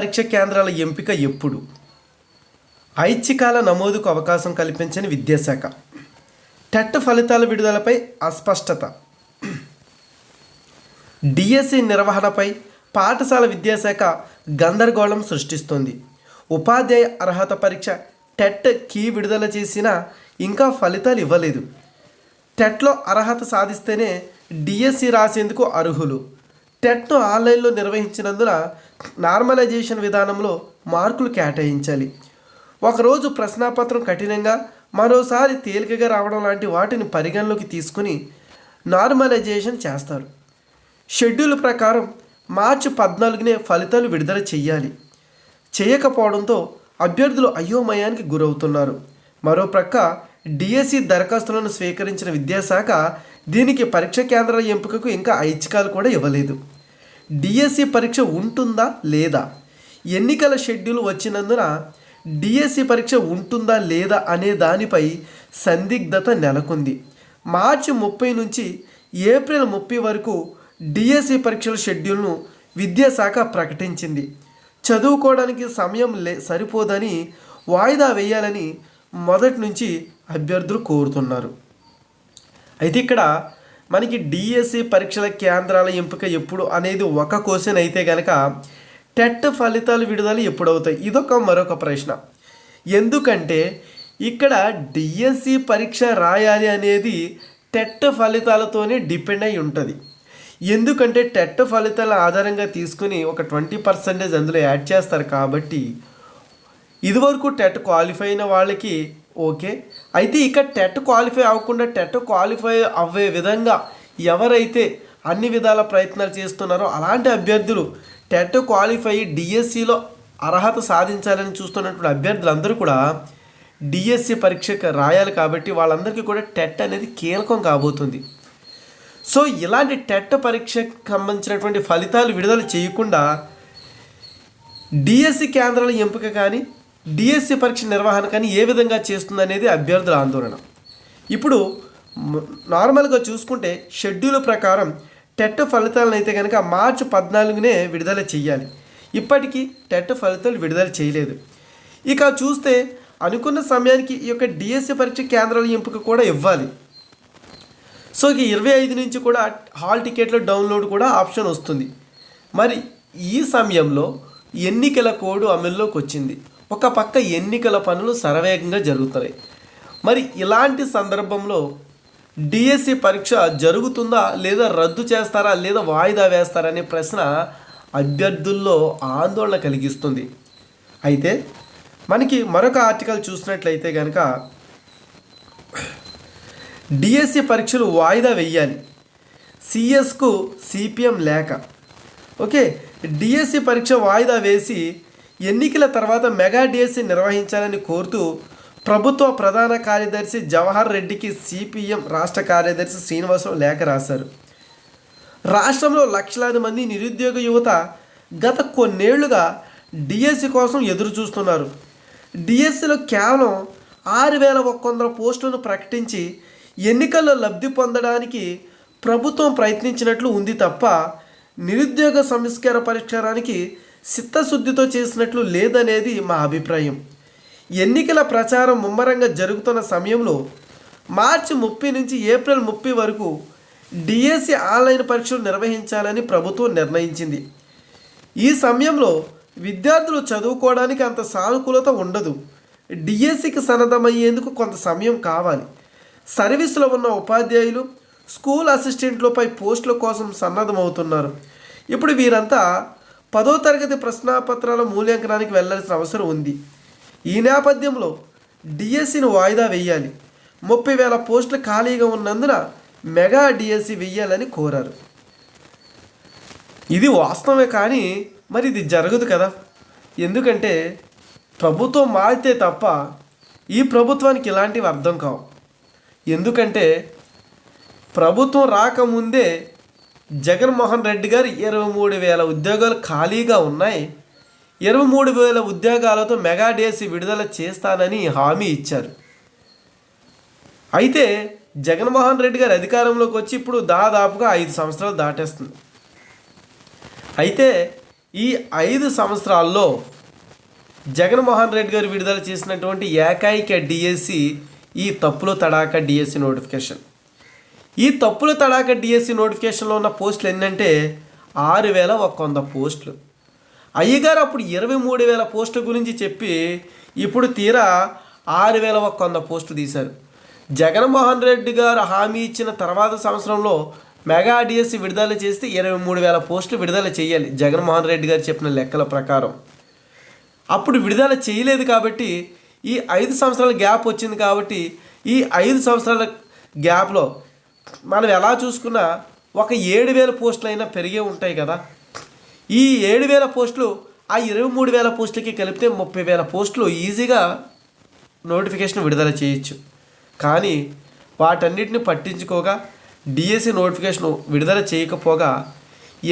పరీక్ష కేంద్రాల ఎంపిక ఎప్పుడు? ఐచ్ఛికాల నమోదుకు అవకాశం కల్పించని విద్యాశాఖ. టెట్ ఫలితాల విడుదలపై అస్పష్టత. డిఎస్సి నిర్వహణపై పాఠశాల విద్యాశాఖ గందరగోళం సృష్టిస్తోంది. ఉపాధ్యాయ అర్హత పరీక్ష టెట్ కీ విడుదల చేసినా ఇంకా ఫలితాలు ఇవ్వలేదు. టెట్లో అర్హత సాధిస్తేనే డిఎస్సి రాసేందుకు అర్హులు. టెట్ను ఆన్లైన్లో నిర్వహించినందున నార్మలైజేషన్ విధానంలో మార్కులు కేటాయించాలి. ఒకరోజు ప్రశ్నాపత్రం కఠినంగా మరోసారి తేలికగా రావడం లాంటి వాటిని పరిగణలోకి తీసుకుని నార్మలైజేషన్ చేస్తారు. షెడ్యూల్ ప్రకారం మార్చి 14నే ఫలితాలు విడుదల చేయాలి. చేయకపోవడంతో అభ్యర్థులు అయోమయానికి గురవుతున్నారు. మరోప్రక్క డిఎస్సి దరఖాస్తులను స్వీకరించిన విద్యాశాఖ దీనికి పరీక్ష కేంద్రాల ఎంపికకు ఇంకా ఐచ్ఛికాలు కూడా ఇవ్వలేదు. డిఎస్సి పరీక్ష ఉంటుందా లేదా? ఎన్నికల షెడ్యూల్ వచ్చినందున డిఎస్సి పరీక్ష ఉంటుందా లేదా అనే దానిపై సందిగ్ధత నెలకొంది. మార్చి 30 నుంచి ఏప్రిల్ 30 వరకు డిఎస్సి పరీక్షల షెడ్యూల్ను విద్యాశాఖ ప్రకటించింది. చదువుకోవడానికి సమయం సరిపోదని వాయిదా వేయాలని మొదటి నుంచి అభ్యర్థులు కోరుతున్నారు. అయితే ఇక్కడ మనకి డిఎస్సి పరీక్షల కేంద్రాల ఎంపిక ఎప్పుడు అనేది ఒక క్వశ్చన్ అయితే కనుక టెట్ ఫలితాలు విడుదల ఎప్పుడవుతాయి ఇదొక మరొక ప్రశ్న. ఎందుకంటే ఇక్కడ డిఎస్సి పరీక్ష రాయాలి అనేది టెట్ ఫలితాలతోనే డిపెండ్ అయి ఉంటుంది. ఎందుకంటే టెట్ ఫలితాల ఆధారంగా తీసుకుని ఒక 20% అందులో యాడ్ చేస్తారు కాబట్టి ఇదివరకు టెట్ క్వాలిఫై అయిన వాళ్ళకి ఓకే. అయితే ఇక టెట్ క్వాలిఫై అవ్వకుండా టెట్ క్వాలిఫై అవ్వే విధంగా ఎవరైతే అన్ని విధాల ప్రయత్నాలు చేస్తున్నారో అలాంటి అభ్యర్థులు టెట్ క్వాలిఫై డిఎస్సిలో అర్హత సాధించాలని చూస్తున్నటువంటి అభ్యర్థులందరూ కూడా డిఎస్సి పరీక్షకు రాయాలి కాబట్టి వాళ్ళందరికీ కూడా టెట్ అనేది కీలకం కాబోతుంది. సో ఇలాంటి టెట్ పరీక్షకు సంబంధించినటువంటి ఫలితాలు విడుదల చేయకుండా డిఎస్సి కేంద్రాల ఎంపిక కానీ డిఎస్సి పరీక్ష నిర్వహణ కానీ ఏ విధంగా చేస్తుంది అనేది అభ్యర్థుల ఆందోళన. ఇప్పుడు నార్మల్గా చూసుకుంటే షెడ్యూల్ ప్రకారం టెట్ ఫలితాలను అయితే కనుక మార్చి 14నే విడుదల చేయాలి. ఇప్పటికీ టెట్ ఫలితాలు విడుదల చేయలేదు. ఇక చూస్తే అనుకున్న సమయానికి ఈ యొక్క డిఎస్సి పరీక్ష కేంద్రాల ఎంపిక కూడా ఇవ్వాలి. సో ఇక 25 నుంచి కూడా హాల్ టికెట్ల డౌన్లోడ్ కూడా ఆప్షన్ వస్తుంది. మరి ఈ సమయంలో ఎన్నికల కోడ్ అమల్లోకి వచ్చింది. ఒక పక్క ఎన్నికల పనులు శరవేగంగా జరుగుతున్నాయి. మరి ఇలాంటి సందర్భంలో డిఎస్సి పరీక్ష జరుగుతుందా లేదా రద్దు చేస్తారా లేదా వాయిదా వేస్తారా అనే ప్రశ్న అభ్యర్థుల్లో ఆందోళన కలిగిస్తుంది. అయితే మనకి మరొక ఆర్టికల్ చూసినట్లయితే కనుక డిఎస్సి పరీక్షలు వాయిదా వేయాలి, సిఎస్కు సిపిఎం లేఖ. ఓకే, డిఎస్సి పరీక్ష వాయిదా వేసి ఎన్నికల తర్వాత మెగా డిఎస్సి నిర్వహించాలని కోరుతూ ప్రభుత్వ ప్రధాన కార్యదర్శి జవహర్ రెడ్డికి సిపిఎం రాష్ట్ర కార్యదర్శి శ్రీనివాసరావు లేఖ రాశారు. రాష్ట్రంలో లక్షలాది మంది నిరుద్యోగ యువత గత కొన్నేళ్లుగా డిఎస్సి కోసం ఎదురు చూస్తున్నారు. డిఎస్సిలో కేవలం 6100 పోస్టులను ప్రకటించి ఎన్నికల్లో లబ్ధి పొందడానికి ప్రభుత్వం ప్రయత్నించినట్లు ఉంది తప్ప నిరుద్యోగ సంస్కార పరిష్కారానికి చిత్తశుద్ధితో చేసినట్లు లేదనేది మా అభిప్రాయం. ఎన్నికల ప్రచారం ముమ్మరంగా జరుగుతున్న సమయంలో మార్చి 30 నుంచి ఏప్రిల్ 30 వరకు డిఎస్సి ఆన్లైన్ పరీక్షలు నిర్వహించాలని ప్రభుత్వం నిర్ణయించింది. ఈ సమయంలో విద్యార్థులు చదువుకోవడానికి అంత సానుకూలత ఉండదు. డిఎస్సికి సన్నద్ధమయ్యేందుకు కొంత సమయం కావాలి. సర్వీసులో ఉన్న ఉపాధ్యాయులు, స్కూల్ అసిస్టెంట్లపై పోస్టుల కోసం సన్నద్ధమవుతున్నారు. ఇప్పుడు వీరంతా 10వ తరగతి ప్రశ్నాపత్రాల మూల్యాంకనానికి వెళ్లాల్సిన అవసరం ఉంది. ఈ నేపథ్యంలో డిఎస్సిని వాయిదా వేయాలి. 30,000 పోస్టులు ఖాళీగా ఉన్నందున మెగా డిఎస్సి వేయాలని కోరారు. ఇది వాస్తవమే, కానీ మరి ఇది జరగదు కదా. ఎందుకంటే ప్రభుత్వం మారితే తప్ప ఈ ప్రభుత్వానికి ఇలాంటివి అర్థం కావు. ఎందుకంటే ప్రభుత్వం రాకముందే జగన్మోహన్ రెడ్డి గారు 23,000 ఉద్యోగాలు ఖాళీగా ఉన్నాయి. 23,000 ఉద్యోగాలతో మెగా డిఎస్సి విడుదల చేస్తానని హామీ ఇచ్చారు. అయితే జగన్మోహన్ రెడ్డి గారు అధికారంలోకి వచ్చి ఇప్పుడు దాదాపుగా 5 సంవత్సరాలు దాటేస్తుంది. అయితే ఈ 5 సంవత్సరాల్లో జగన్మోహన్ రెడ్డి గారు విడుదల చేసినటువంటి ఏకైక డిఎస్సి ఈ తప్పుల తడాక డిఎస్సి నోటిఫికేషన్. ఈ తప్పుల తడాక డిఎస్సి నోటిఫికేషన్లో ఉన్న పోస్టులు ఏంటంటే 6,100 పోస్టులు. అయ్యగారు అప్పుడు 23,000 పోస్టుల గురించి చెప్పి ఇప్పుడు తీరా 6,100 పోస్టులు తీశారు. జగన్మోహన్ రెడ్డి గారు హామీ ఇచ్చిన తర్వాత సంవత్సరంలో మెగా డిఎస్సి విడుదల చేస్తే 23,000 పోస్టులు విడుదల చేయాలి జగన్మోహన్ రెడ్డి గారు చెప్పిన లెక్కల ప్రకారం. అప్పుడు విడుదల చేయలేదు కాబట్టి ఈ 5 సంవత్సరాల గ్యాప్ వచ్చింది కాబట్టి ఈ 5 సంవత్సరాల గ్యాప్లో మనం ఎలా చూసుకున్నా ఒక 7,000 పోస్టులు అయినా పెరిగే ఉంటాయి కదా. ఈ 7,000 పోస్టులు ఆ 23,000 పోస్టులకి కలిపితే 30,000 పోస్టులు ఈజీగా నోటిఫికేషన్ విడుదల చేయొచ్చు. కానీ వాటన్నిటిని పట్టించుకోగా డిఎస్సి నోటిఫికేషన్ విడుదల చేయకపోగా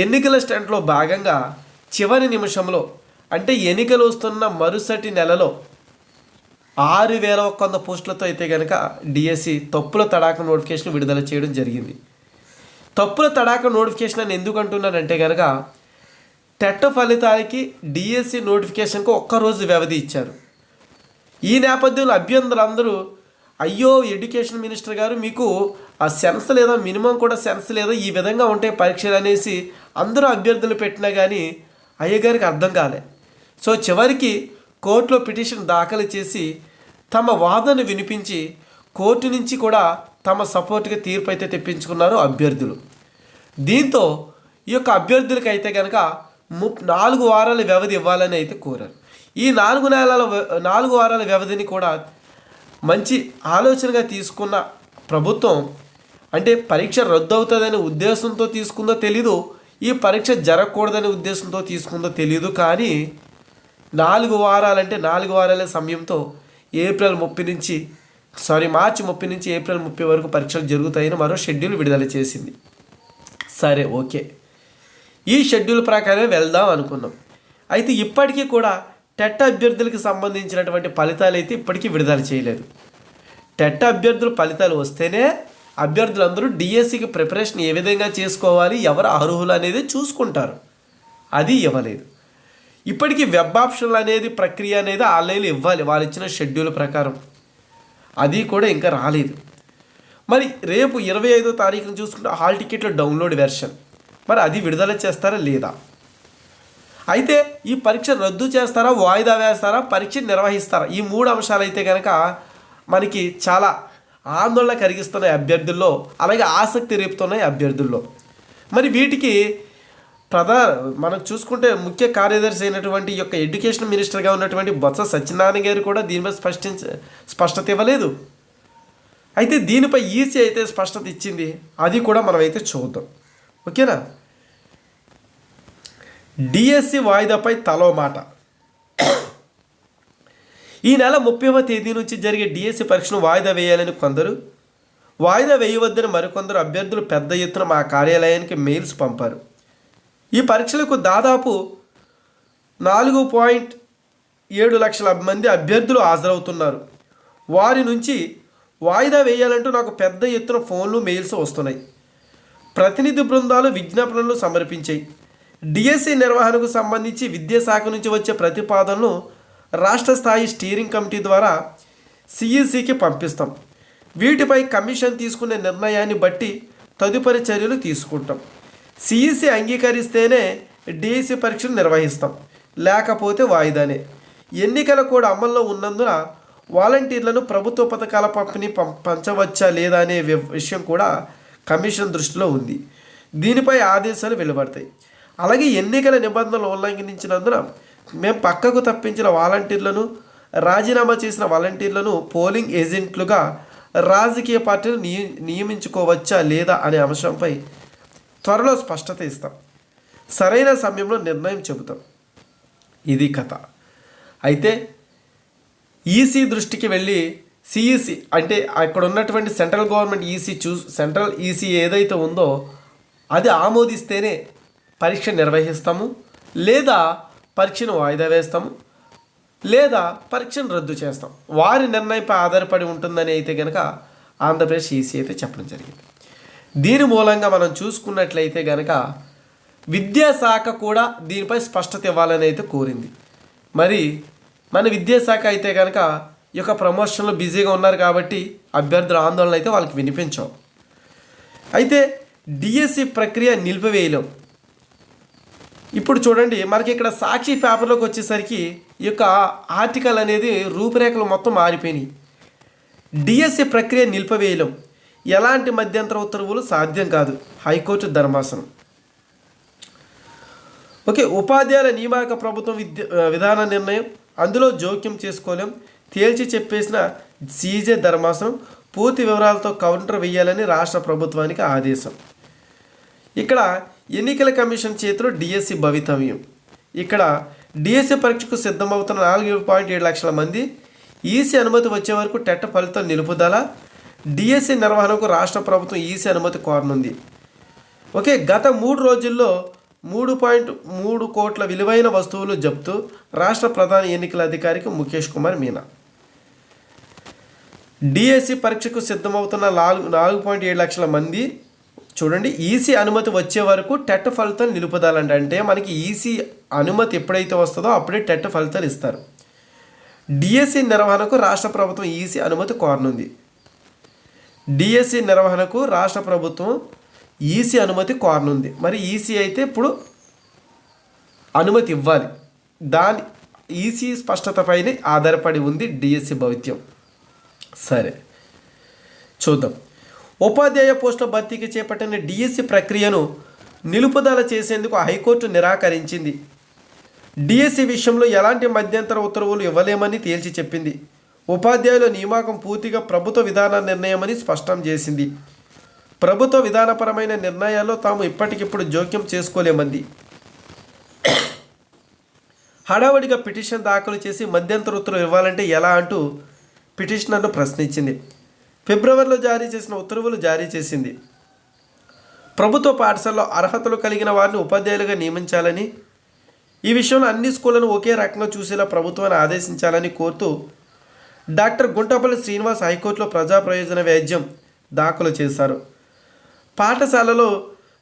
ఎన్నికల స్టంట్లో భాగంగా చివరి నిమిషంలో అంటే ఎన్నికలు వస్తున్న మరుసటి నెలలో 6,100 పోస్టులతో అయితే కనుక డిఎస్సి తప్పుల తడాక నోటిఫికేషన్ విడుదల చేయడం జరిగింది. తప్పుల తడాక నోటిఫికేషన్ అని ఎందుకు అంటున్నానంటే కనుక టెట్ ఫలితాలకి డిఎస్సి నోటిఫికేషన్కి ఒక్కరోజు వ్యవధి ఇచ్చారు. ఈ నేపథ్యంలో అభ్యర్థులందరూ అయ్యో ఎడ్యుకేషన్ మినిస్టర్ గారు మీకు ఆ సెన్స్ లేదా మినిమం కూడా సెన్స్ లేదా ఈ విధంగా ఉంటాయి పరీక్షలు అనేసి అందరూ అభ్యర్థులు పెట్టినా కానీ అయ్యగారికి అర్థం కాలే. సో చివరికి కోర్టులో పిటిషన్ దాఖలు చేసి తమ వాదనను వినిపించి కోర్టు నుంచి కూడా తమ సపోర్ట్గా తీర్పు అయితే తెప్పించుకున్నారు అభ్యర్థులు. దీంతో ఈ యొక్క అభ్యర్థులకి అయితే కనుక 4 వారాల వ్యవధి ఇవ్వాలని అయితే కోరారు. ఈ 4 వారాల వ్యవధిని కూడా మంచి ఆలోచనగా తీసుకున్న ప్రభుత్వం అంటే పరీక్ష రద్దు అవుతుందనే ఉద్దేశంతో తీసుకుందో తెలీదు, ఈ పరీక్ష జరగకూడదనే ఉద్దేశంతో తీసుకుందో తెలియదు. కానీ 4 వారాలంటే 4 వారాల సమయంతో మార్చి 30 నుంచి ఏప్రిల్ 30 వరకు పరీక్షలు జరుగుతాయని మరో షెడ్యూల్ విడుదల చేసింది. సరే ఓకే, ఈ షెడ్యూల్ ప్రకారమే వెళ్దాం అనుకున్నాం. అయితే ఇప్పటికీ కూడా టెట్ అభ్యర్థులకు సంబంధించినటువంటి ఫలితాలు అయితే ఇప్పటికీ విడుదల చేయలేదు. టెట్ అభ్యర్థుల ఫలితాలు వస్తేనే అభ్యర్థులందరూ డిఎస్సికి ప్రిపరేషన్ ఏ విధంగా చేసుకోవాలి, ఎవరు అర్హులు అనేది చూసుకుంటారు. అది ఇవ్వలేదు. ఇప్పటికీ వెబ్ ఆప్షన్లు అనేది ప్రక్రియ అనేది ఆన్లైన్లో ఇవ్వాలి వాళ్ళు ఇచ్చిన షెడ్యూల్ ప్రకారం, అది కూడా ఇంకా రాలేదు. మరి రేపు 25వ తారీఖున చూసుకుంటే హాల్ టికెట్ల డౌన్లోడ్ వెర్షన్, మరి అది విడుదల చేస్తారా లేదా? అయితే ఈ పరీక్ష రద్దు చేస్తారా, వాయిదా వేస్తారా, పరీక్ష నిర్వహిస్తారా, ఈ 3 అంశాలు అయితే కనుక మనకి చాలా ఆందోళన కలిగిస్తున్నాయి అభ్యర్థుల్లో, అలాగే ఆసక్తి రేపుతున్నాయి అభ్యర్థుల్లో. మరి వీటికి మనం చూసుకుంటే ముఖ్య కార్యదర్శి అయినటువంటి యొక్క ఎడ్యుకేషన్ మినిస్టర్గా ఉన్నటువంటి బొత్స సత్యనారాయణ గారు కూడా దీనిపై స్పష్టత ఇవ్వలేదు. అయితే దీనిపై ఈసీ అయితే స్పష్టత ఇచ్చింది, అది కూడా మనమైతే చూద్దాం. ఓకేనా. డిఎస్సి వాయిదాపై తలో మాట. ఈ నెల 30వ తేదీ నుంచి జరిగే డిఎస్సి పరీక్షను వాయిదా వేయాలని కొందరు, వాయిదా వేయవద్దని మరికొందరు అభ్యర్థులు పెద్ద ఎత్తున మా కార్యాలయానికి మెయిల్స్ పంపారు. ఈ పరీక్షలకు దాదాపు 4.7 లక్షల మంది అభ్యర్థులు హాజరవుతున్నారు. వారి నుంచి వాయిదా వేయాలంటూ నాకు పెద్ద ఎత్తున ఫోన్లు, మెయిల్స్ వస్తున్నాయి. ప్రతినిధి బృందాలు విజ్ఞాపనలు సమర్పించాయి. డిఎస్సి నిర్వహణకు సంబంధించి విద్యాశాఖ నుంచి వచ్చే ప్రతిపాదనలు రాష్ట్ర స్థాయి స్టీరింగ్ కమిటీ ద్వారా సిఈసికి పంపిస్తాం. వీటిపై కమిషన్ తీసుకునే నిర్ణయాన్ని బట్టి తదుపరి చర్యలు తీసుకుంటాం. సిఈసి అంగీకరిస్తేనే డిఎస్సి పరీక్షలు నిర్వహిస్తాం, లేకపోతే వాయిదానే. ఎన్నికల కూడా అమల్లో ఉన్నందున వాలంటీర్లను ప్రభుత్వ పథకాల పంపిణీ పంచవచ్చా లేదా అనే విషయం కూడా కమిషన్ దృష్టిలో ఉంది. దీనిపై ఆదేశాలు వెలువడతాయి. అలాగే ఎన్నికల నిబంధనలు ఉల్లంఘించినందున మేము పక్కకు తప్పించిన వాలంటీర్లను, రాజీనామా చేసిన వాలంటీర్లను పోలింగ్ ఏజెంట్లుగా రాజకీయ పార్టీలు నియమించుకోవచ్చా లేదా అనే అంశంపై త్వరలో స్పష్టత ఇస్తాం. సరైన సమయంలో నిర్ణయం చెబుతాం. ఇది కథ. అయితే ఈసీ దృష్టికి వెళ్ళి సిఈసి అంటే అక్కడ ఉన్నటువంటి సెంట్రల్ గవర్నమెంట్ సెంట్రల్ ఈసీ ఏదైతే ఉందో అది ఆమోదిస్తేనే పరీక్ష నిర్వహిస్తాము, లేదా పరీక్షను వాయిదా వేస్తాము, లేదా పరీక్షను రద్దు చేస్తాం. వారి నిర్ణయంపై ఆధారపడి ఉంటుందని అయితే కనుక ఆంధ్రప్రదేశ్ ఈసీ అయితే చెప్పడం జరిగింది. దీని మూలంగా మనం చూసుకున్నట్లయితే కనుక విద్యాశాఖ కూడా దీనిపై స్పష్టత ఇవ్వాలని అయితే కోరింది. మరి మన విద్యాశాఖ అయితే కనుక ఈ యొక్క ప్రమోషన్లో బిజీగా ఉన్నారు కాబట్టి అభ్యర్థుల ఆందోళన అయితే వాళ్ళకి వినిపించవు. అయితే డిఎస్సి ప్రక్రియ నిలిపివేయలేం. ఇప్పుడు చూడండి, మనకి ఇక్కడ సాక్షి పేపర్లోకి వచ్చేసరికి ఈ యొక్క ఆర్టికల్ అనేది రూపురేఖలు మొత్తం మారిపోయినాయి. డిఎస్సి ప్రక్రియ నిలిపివేయలేం, ఎలాంటి మధ్యంతర ఉత్తర్వులు సాధ్యం కాదు, హైకోర్టు ధర్మాసనం. ఓకే, ఉపాధ్యాయుల నియామక ప్రభుత్వం విధాన నిర్ణయం, అందులో జోక్యం చేసుకోలేం, తేల్చి చెప్పేసిన సీజే ధర్మాసనం, పూర్తి వివరాలతో కౌంటర్ వేయాలని రాష్ట్ర ప్రభుత్వానికి ఆదేశం. ఇక్కడ ఎన్నికల కమిషన్ చేతిలో డిఎస్సి భవితవ్యం. ఇక్కడ డిఎస్సి పరీక్షకు సిద్ధమవుతున్న 4.7 లక్షల మంది, ఈసీ అనుమతి వచ్చే వరకు టెట్ ఫలితం నిలుపుదల, డిఎస్సి నిర్వహణకు రాష్ట్ర ప్రభుత్వం ఈసీ అనుమతి కోరనుంది. ఓకే, గత 3 రోజుల్లో 3.3 కోట్ల విలువైన వస్తువులు జప్తు, రాష్ట్ర ప్రధాన ఎన్నికల అధికారికి ముఖేష్ కుమార్ మీనా. డిఎస్సి పరీక్షకు సిద్ధమవుతున్న 4.7 లక్షల మంది చూడండి, ఈసీ అనుమతి వచ్చే వరకు టెట్ ఫలితాలు నిలుపుదలండి. అంటే మనకి ఈసీ అనుమతి ఎప్పుడైతే వస్తుందో అప్పుడే టెట్ ఫలితాలు ఇస్తారు. డిఎస్సి నిర్వహణకు రాష్ట్ర ప్రభుత్వం ఈసీ అనుమతి కోరనుంది. డిఎస్సి నిర్వహణకు రాష్ట్ర ప్రభుత్వం ఈసీ అనుమతి కోరనుంది. మరి ఈసీ అయితే ఇప్పుడు అనుమతి ఇవ్వాలి. దాని ఈసీ స్పష్టతపైనే ఆధారపడి ఉంది డిఎస్సి భవిత్యం. సరే, చూద్దాం. ఉపాధ్యాయ పోస్టుల భర్తీకి చేపట్టిన డిఎస్సి ప్రక్రియను నిలుపుదల చేసేందుకు హైకోర్టు నిరాకరించింది. డిఎస్సి విషయంలో ఎలాంటి మధ్యంతర ఉత్తర్వులు ఇవ్వలేమని తేల్చి చెప్పింది. ఉపాధ్యాయుల నియామకం పూర్తిగా ప్రభుత్వ విధాన నిర్ణయమని స్పష్టం చేసింది. ప్రభుత్వ విధానపరమైన నిర్ణయాల్లో తాము ఇప్పటికిప్పుడు జోక్యం చేసుకోలేమంది. హడావడిగా పిటిషన్ దాఖలు చేసి మధ్యంతర ఉత్తర్వులు ఇవ్వాలంటే ఎలా అంటూ పిటిషనర్ను ప్రశ్నించింది. ఫిబ్రవరిలో జారీ చేసిన ఉత్తర్వులు జారీ చేసింది. ప్రభుత్వ పాఠశాలలో అర్హతలు కలిగిన వారిని ఉపాధ్యాయులుగా నియమించాలని, ఈ విషయంలో అన్ని స్కూళ్లను ఒకే రకంగా చూసేలా ప్రభుత్వాన్ని ఆదేశించాలని కోరుతూ డాక్టర్ గుంటపల్లి శ్రీనివాస్ హైకోర్టులో ప్రజా ప్రయోజన వ్యాజ్యం దాఖలు చేశారు. పాఠశాలలో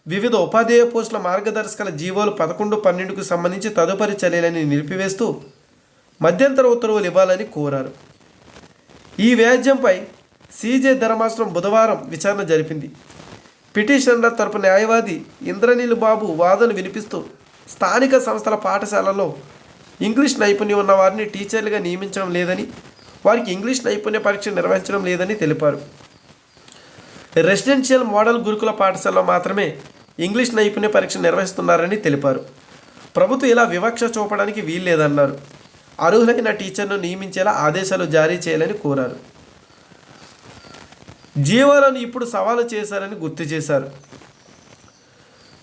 వివిధ ఉపాధ్యాయ పోస్టుల మార్గదర్శకాల జీవోలు 11/12కు సంబంధించి తదుపరి చర్యలని నిలిపివేస్తూ మధ్యంతర ఉత్తర్వులు ఇవ్వాలని కోరారు. ఈ వ్యాజ్యంపై సీజే ధర్మాసనం బుధవారం విచారణ జరిపింది. పిటిషనర్ల తరపు న్యాయవాది ఇంద్రనీల్ బాబు వాదనలు వినిపిస్తూ స్థానిక సంస్థల పాఠశాలలో ఇంగ్లీష్ నైపుణ్యం ఉన్న వారిని టీచర్లుగా నియమించడం లేదని, వారికి ఇంగ్లీష్ నైపుణ్య పరీక్ష నిర్వహించడం లేదని తెలిపారు. రెసిడెన్షియల్ మోడల్ గురుకుల పాఠశాలలో మాత్రమే ఇంగ్లీష్ నైపుణ్య పరీక్ష నిర్వహిస్తున్నారని తెలిపారు. ప్రభుత్వం ఇలా వివక్ష చూపడానికి వీల్లేదన్నారు. అర్హులైన టీచర్ను నియమించేలా ఆదేశాలు జారీ చేయాలని కోరారు. జీవోలను ఇప్పుడు సవాలు చేశారని గుర్తు చేశారు.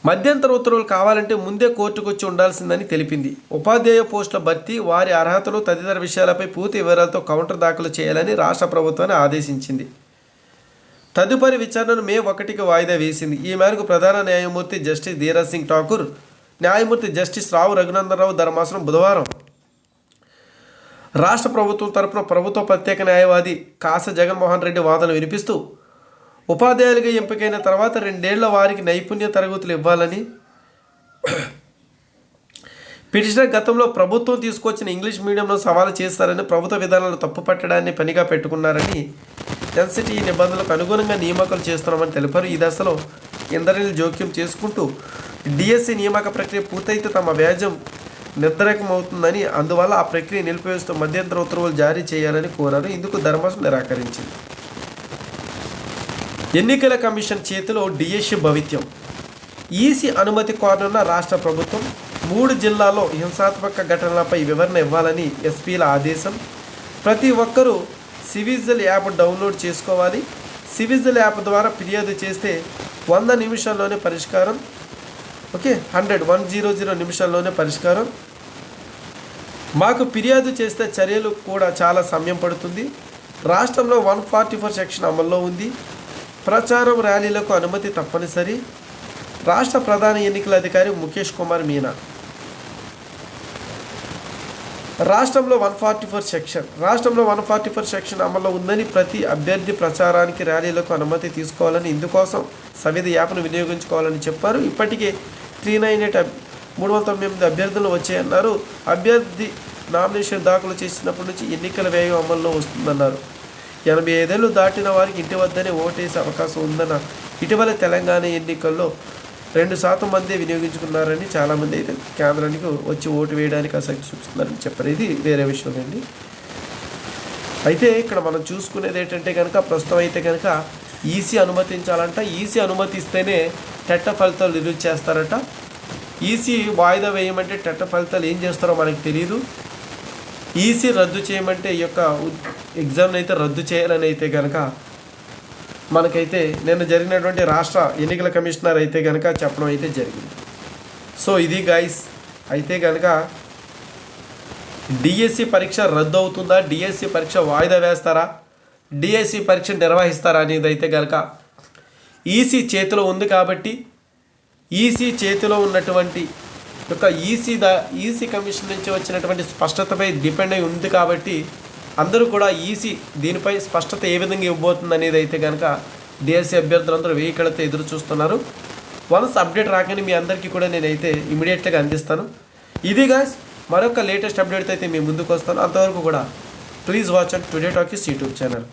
మధ్యంతర ఉత్తర్వులు కావాలంటే ముందే కోర్టుకు వచ్చి ఉండాల్సిందని తెలిపింది. ఉపాధ్యాయ పోస్టుల భర్తీ, వారి అర్హతలు తదితర విషయాలపై పూర్తి వివరాలతో కౌంటర్ దాఖలు చేయాలని రాష్ట్ర ప్రభుత్వాన్ని ఆదేశించింది. తదుపరి విచారణను మే 1కి వాయిదా వేసింది. ఈ మేరకు ప్రధాన న్యాయమూర్తి జస్టిస్ ధీరజ్ సింగ్ ఠాకూర్, న్యాయమూర్తి జస్టిస్ రావు రఘునందనరావు ధర్మాసనం బుధవారం రాష్ట్ర ప్రభుత్వం తరపున ప్రభుత్వ ప్రత్యేక న్యాయవాది కాస జగన్మోహన్ రెడ్డి వాదనలు వినిపిస్తూ ఉపాధ్యాయులుగా ఎంపికైన తర్వాత 2 ఏళ్ల వారికి నైపుణ్య తరగతులు ఇవ్వాలని, పిటిషనర్ గతంలో ప్రభుత్వం తీసుకొచ్చిన ఇంగ్లీష్ మీడియంలో సవాలు చేస్తారని, ప్రభుత్వ విధానాలు తప్పుపట్టడాన్ని పనిగా పెట్టుకున్నారని, ఎన్సిటి నిబంధనలకు అనుగుణంగా నియామకాలు చేస్తున్నామని తెలిపారు. ఈ దశలో ఇంద్రనీల్ జోక్యం చేసుకుంటూ డిఎస్సి నియామక ప్రక్రియ పూర్తయితే తమ వ్యాజ్యం నిర్ధారకమవుతుందని, అందువల్ల ఆ ప్రక్రియ నిలిపివేస్తూ మధ్యంతర ఉత్తర్వులు జారీ చేయాలని కోరారు. ఇందుకు ధర్మాసనం నిరాకరించింది. ఎన్నికల కమిషన్ చేతిలో డిఎస్సి భవిత్యం. ఈసీ అనుమతి కోరనున్న రాష్ట్ర ప్రభుత్వం 3 జిల్లాల్లో హింసాత్మక ఘటనలపై వివరణ ఇవ్వాలని ఎస్పీల ఆదేశం. ప్రతి ఒక్కరూ సివిజిల్ యాప్ డౌన్లోడ్ చేసుకోవాలి. సివిజిల్ యాప్ ద్వారా ఫిర్యాదు చేస్తే 100 నిమిషాల్లోనే పరిష్కారం. ఓకే, 100 నిమిషాల్లోనే పరిష్కారం. మాకు ఫిర్యాదు చేస్తే చర్యలు కూడా చాలా సమయం పడుతుంది. రాష్ట్రంలో 144 సెక్షన్ అమల్లో ఉంది. ప్రచారం, ర్యాలీలకు అనుమతి తప్పనిసరి. రాష్ట్ర ప్రధాన ఎన్నికల అధికారి ముఖేష్ కుమార్ మీనా. రాష్ట్రంలో 144 సెక్షన్ అమల్లో ఉందని, ప్రతి అభ్యర్థి ప్రచారానికి, ర్యాలీలకు అనుమతి తీసుకోవాలని, ఇందుకోసం సవిధ యాప్ను వినియోగించుకోవాలని చెప్పారు. ఇప్పటికే 398 అభ్యర్థులు వచ్చాయన్నారు. అభ్యర్థి నామినేషన్ దాఖలు చేసినప్పటి నుంచి ఎన్నికల వ్యయం అమల్లో వస్తుందన్నారు. 85 ఏళ్ళు దాటిన వారికి ఇంటి వద్దనే ఓటేసే అవకాశం ఉందన్న ఇటీవల తెలంగాణ ఎన్నికల్లో 2% మందే వినియోగించుకున్నారని, చాలామంది అయితే కేంద్రానికి వచ్చి ఓటు వేయడానికి ఆసక్తి చూపిస్తున్నారని చెప్పారు. ఇది వేరే విషయం అండి. అయితే ఇక్కడ మనం చూసుకునేది ఏంటంటే కనుక ప్రస్తుతం అయితే కనుక ఈసీ అనుమతించాలంట. ఈసీ అనుమతిస్తేనే టెట్ ఫలితాలు రిలీజ్ చేస్తారట. ఈసీ వాయిదా వేయమంటే టెట్ ఫలితాలు ఏం చేస్తారో మనకు తెలియదు. ఈసీ రద్దు చేయమంటే ఈ యొక్క ఎగ్జామ్ని అయితే రద్దు చేయాలని అయితే కనుక మనకైతే నిన్న జరిగినటువంటి రాష్ట్ర ఎన్నికల కమిషనర్ అయితే కనుక చెప్పడం అయితే జరిగింది. సో ఇది గైస్. అయితే కనుక డిఎస్సి పరీక్ష రద్దు అవుతుందా, డిఎస్సి పరీక్ష వాయిదా వేస్తారా, డిఎస్సి పరీక్ష నిర్వహిస్తారా అనేది అయితే కనుక ఈసీ చేతిలో ఉంది. కాబట్టి ఈసీ చేతిలో ఉన్నటువంటి యొక్క ఈసీ కమిషన్ నుంచి వచ్చినటువంటి స్పష్టతపై డిపెండ్ అయి ఉంది. కాబట్టి అందరూ కూడా ఈసీ దీనిపై స్పష్టత ఏ విధంగా ఇవ్వబోతుంది అనేది అయితే కనుక డిఎస్సి అభ్యర్థులందరూ వేయికళతో ఎదురు చూస్తున్నారు. వన్స్ అప్డేట్ రాగానే మీ అందరికీ కూడా నేనైతే ఇమీడియట్గా అందిస్తాను. ఇది గాయ్స్, మరొక లేటెస్ట్ అప్డేట్ అయితే మీ ముందుకు వస్తాను. అంతవరకు కూడా please watch and today talkies YouTube channel.